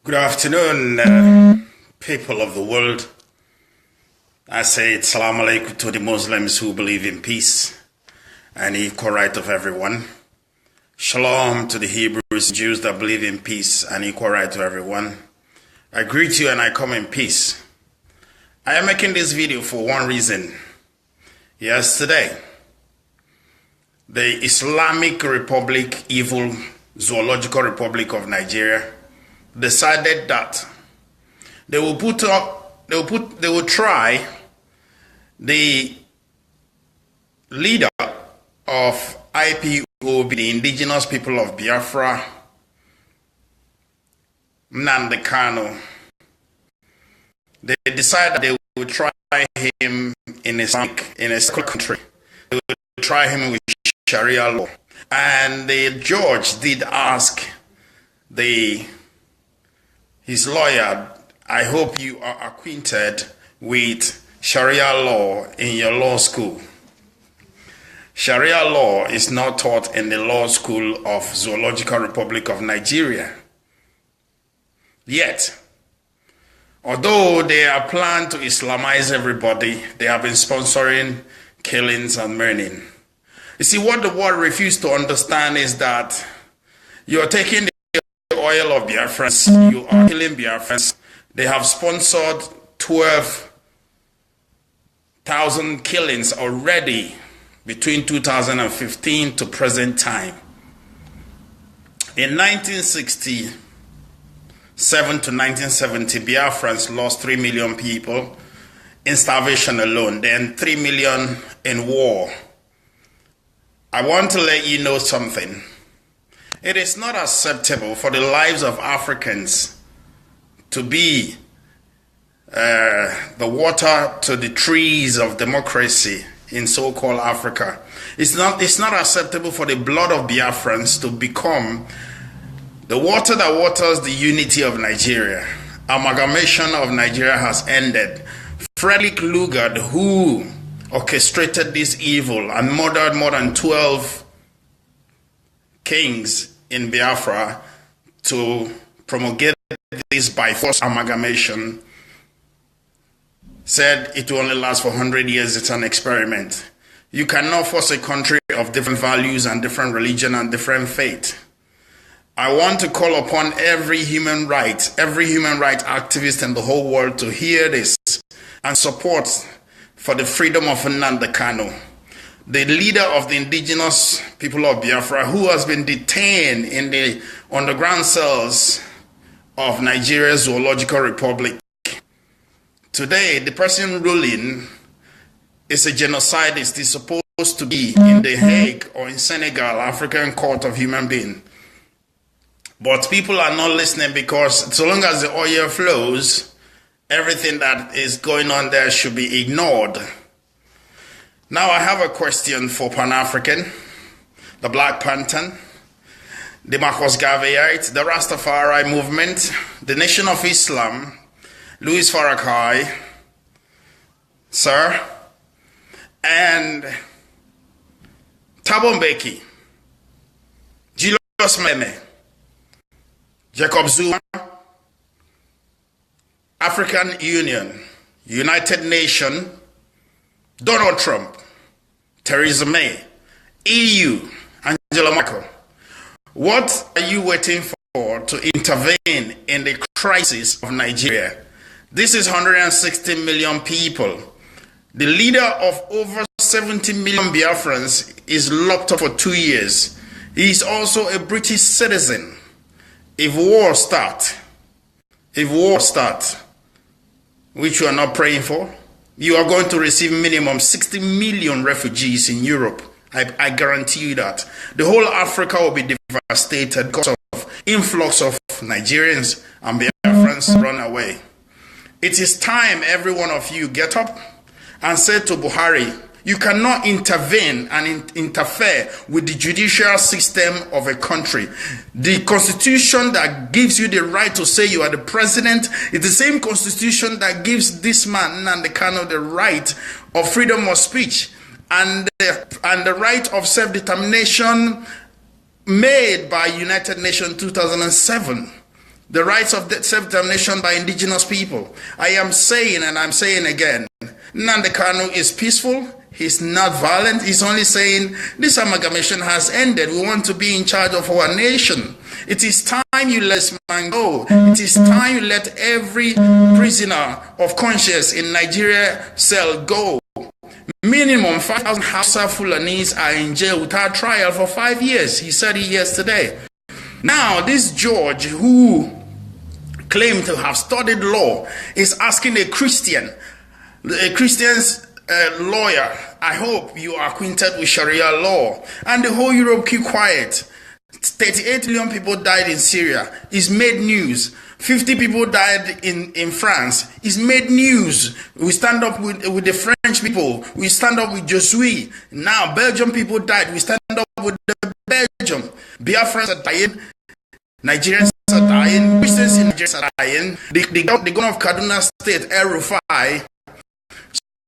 Good afternoon, people of the world. I say Assalamu alaikum to the Muslims who believe in peace and equal right of everyone. Shalom to the Hebrews and Jews that believe in peace and equal right to everyone. I greet you and I come in peace. I am making this video for one reason. Yesterday, the Islamic Republic, evil zoological republic of Nigeria, decided that they will try the leader of IPOB, the indigenous people of Biafra, Kanu. They decided they will try him in a country. They will try him with Sharia law. And the judge did ask his lawyer, I hope you are acquainted with Sharia law in your law school. Sharia law is not taught in the law school of Zoological Republic of Nigeria. Yet, although they are planned to Islamize everybody, they have been sponsoring killings and murder. You see, what the world refused to understand is that you're taking the oil of Biafrans, you are killing Biafrans. They have sponsored 12,000 killings already between 2015 to present time. In 1967 to 1970, Biafrans lost 3 million people in starvation alone, then 3 million in war. I want to let you know something. It is not acceptable for the lives of Africans to be the water to the trees of democracy in so-called Africa. It's not acceptable for the blood of Biafrans to become the water that waters the unity of Nigeria. Amalgamation of Nigeria has ended. Frederick Lugard, who orchestrated this evil and murdered more than 12 kings in Biafra to promulgate this by force amalgamation, said it will only last for 100 years. It's an experiment. You cannot force a country of different values and different religion and different faith. I want to call upon every human rights activist in the whole world to hear this and support for the freedom of Kanu, the leader of the indigenous people of Biafra, who has been detained in the underground cells of Nigeria's Zoological Republic. Today, the person ruling is a genocidist. He's supposed to be in The Hague or in Senegal, African Court of Human Beings. But people are not listening because so long as the oil flows, everything that is going on there should be ignored. Now I have a question for Pan-African, the Black Panther, the Marcus Garveyite, the Rastafari movement, the Nation of Islam, Louis Farrakhan, sir, and Thabo Mbeki, Julius Meme, Jacob Zuma, African Union, United Nations, Donald Trump, Theresa May, EU, Angela Merkel. What are you waiting for to intervene in the crisis of Nigeria? This is 160 million people. The leader of over 70 million Biafrans is locked up for 2 years. He is also a British citizen. If war starts, which you are not praying for, you are going to receive minimum 60 million refugees in Europe. I guarantee you that. The whole Africa will be devastated because of influx of Nigerians and Biafrans run away. It is time every one of you get up and say to Buhari, you cannot intervene and interfere with the judicial system of a country. The constitution that gives you the right to say you are the president is the same constitution that gives this man, Kanu, the right of freedom of speech and the right of self-determination made by United Nations 2007. the rights of self-determination by indigenous people. I am saying, and I'm saying again, Nnamdi Kanu is peaceful. He's not violent. He's only saying this amalgamation has ended. We want to be in charge of our nation. It is time you let this man go. It is time you let every prisoner of conscience in Nigeria cell go. Minimum 5,000 Hausa Fulanis are in jail without trial for 5 years. He said it yesterday. Now, this George, who claimed to have studied law, is asking a Christian's lawyer, I hope you are acquainted with Sharia law. And the whole Europe keep quiet. 38 million people died in Syria. It's made news. 50 people died in France. It's made news. We stand up with the French people. We stand up with Josui. Now Belgian people died. We stand up with the Belgium. Biafrans are dying. Nigerians are dying. Christians in Nigeria are dying. The governor of Kaduna State, El Rufai,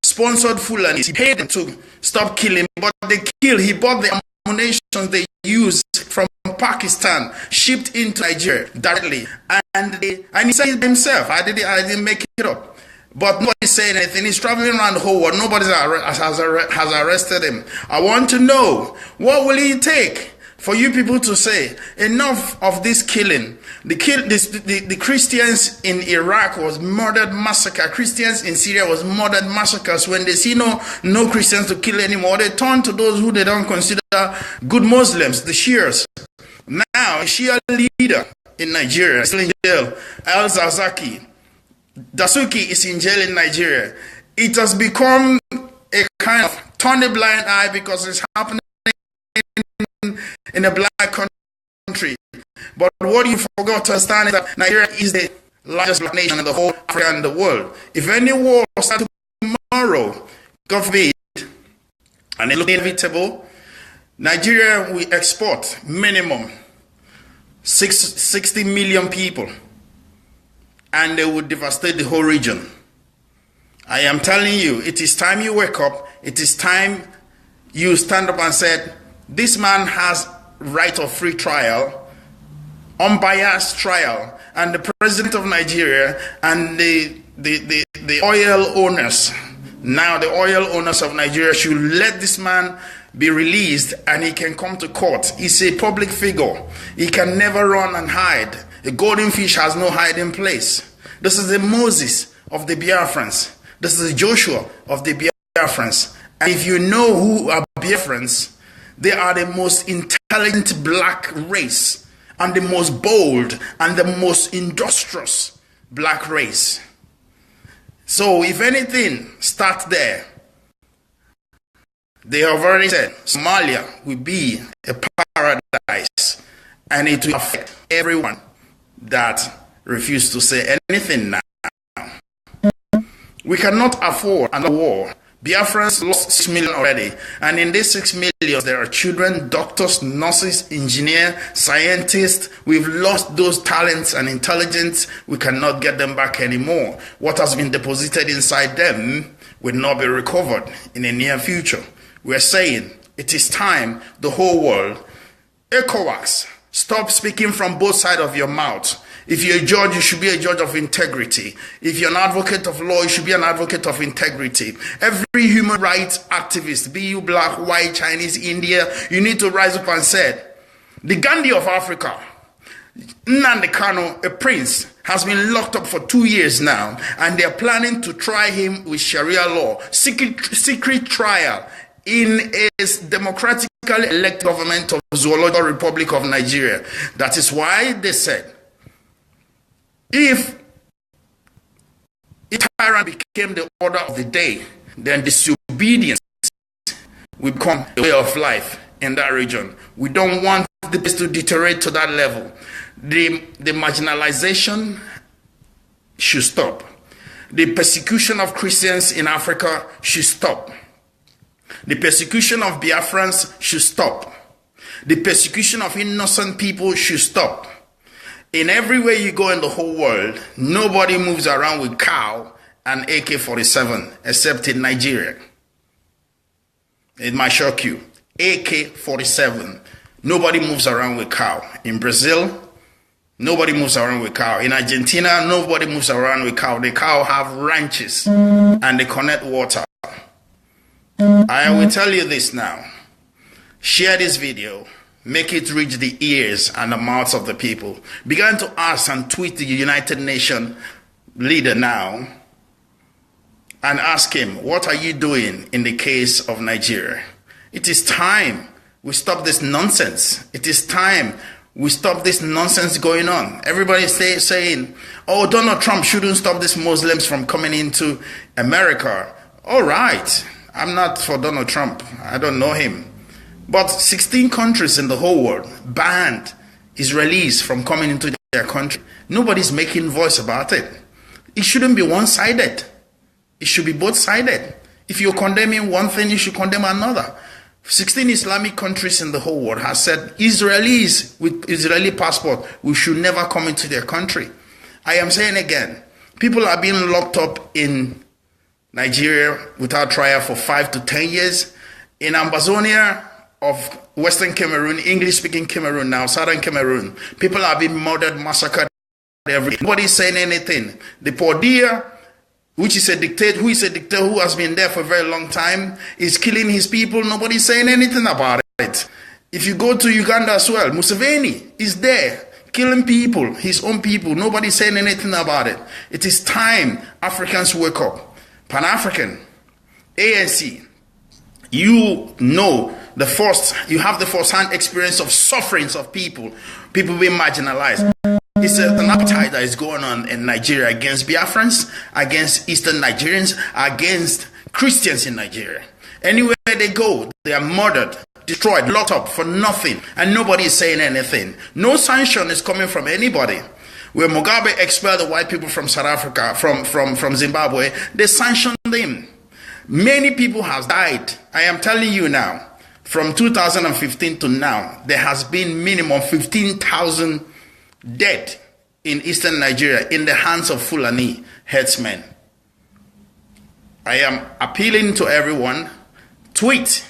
sponsored Fulani. He paid them to stop killing, but they killed. He bought the ammunition they used from Pakistan, shipped into Nigeria directly, and he said it himself. I didn't make it up. But nobody's saying anything. He's traveling around the whole world. Nobody has arrested him. I want to know, what will it take for you people to say enough of this killing? The Christians in Iraq was murdered, massacre. Christians in Syria was murdered, massacres. When they see no Christians to kill anymore, they turn to those who they don't consider good Muslims, the Shias. Now, a Shia leader in Nigeria is still in jail. Al-Zawzaki, Dasuki is in jail in Nigeria. It has become a kind of turn a blind eye because it's happening in a black country. But what you forgot to understand is that Nigeria is the largest black nation in the whole Africa and the world. If any war starts tomorrow, God forbid, and it looks inevitable, Nigeria will export minimum 60 million people, and they will devastate the whole region. I am telling you, it is time you wake up. It is time you stand up and said, this man has right of free trial, unbiased trial, and the president of Nigeria and the oil owners, now the oil owners of Nigeria should let this man be released and he can come to court. He's a public figure. He can never run and hide. A golden fish has no hiding place. This is the Moses of the Biafrans. This is the Joshua of the Biafrans. And if you know who are Biafrans, they are the most intelligent black race and the most bold and the most industrious black race. So if anything, start there. They have already said Somalia will be a paradise and it will affect everyone that refuses to say anything now. We cannot afford another war. Biafrans lost 6 million already, and in these 6 million there are children, doctors, nurses, engineers, scientists. We've lost those talents and intelligence. We cannot get them back anymore. What has been deposited inside them will not be recovered in the near future. We're saying it is time the whole world, ECOWAS, stop speaking from both sides of your mouth. If you're a judge, you should be a judge of integrity. If you're an advocate of law, you should be an advocate of integrity. Every human rights activist, be you black, white, Chinese, India, you need to rise up and say, the Gandhi of Africa, Nnamdi Kanu, a prince, has been locked up for 2 years now, and they're planning to try him with Sharia law, secret trial in a democratically elected government of Zoological Republic of Nigeria. That is why they said, if tyrant became the order of the day, then disobedience will become a way of life in that region. We don't want the place to deteriorate to that level. The marginalization should stop. The persecution of Christians in Africa should stop. The persecution of Biafrans should stop. The persecution of innocent people should stop. In every way you go in the whole world, nobody moves around with cow and AK-47 except in Nigeria. It might shock you. AK-47. Nobody moves around with cow. In Brazil, Nobody moves around with cow. In Argentina, nobody moves around with cow. The cow have ranches and they connect water. I will tell you this now. Share this video. Make it reach the ears and the mouths of the people. Begin to ask and tweet the United Nations leader now and ask him, what are you doing in the case of Nigeria? It is time we stop this nonsense. It is time we stop this nonsense going on. Everybody is saying, oh, Donald Trump shouldn't stop these Muslims from coming into America. All right. I'm not for Donald Trump. I don't know him. But 16 countries in the whole world banned Israelis from coming into their country. Nobody's making voice about it. It shouldn't be one-sided. It should be both-sided. If you're condemning one thing, you should condemn another. 16 Islamic countries in the whole world have said Israelis with Israeli passport, we should never come into their country. I am saying again, people are being locked up in Nigeria without trial for 5 to 10 years. In Ambazonia of Western Cameroon, English-speaking Cameroon now, Southern Cameroon, people are being murdered, massacred. Nobody's saying anything. The Pordia, which is a dictator, who has been there for a very long time, is killing his people. Nobody's saying anything about it. If you go to Uganda as well, Museveni is there killing people, his own people. Nobody's saying anything about it. It is time Africans wake up. Pan-African, ANC, you know you have the first-hand experience of sufferings of people being marginalized. It's an appetite that is going on in Nigeria against Biafrans, against Eastern Nigerians, against Christians in Nigeria. Anywhere they go, they are murdered, destroyed, locked up for nothing, and nobody is saying anything. No sanction is coming from anybody. When Mugabe expelled the white people from South Africa, from Zimbabwe, they sanctioned them. Many people have died. I am telling you now, from 2015 to now, there has been minimum 15,000 dead in eastern Nigeria in the hands of Fulani herdsmen. I am appealing to everyone, tweet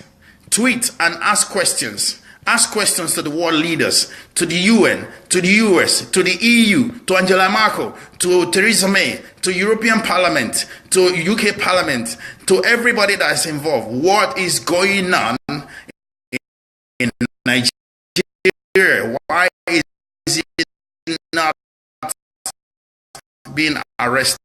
and ask questions. Ask questions to the world leaders, to the UN, to the US, to the EU, to Angela Merkel, to Theresa May, to European Parliament, to UK Parliament, to everybody that is involved. What is going on in Nigeria? Why is it not being arrested?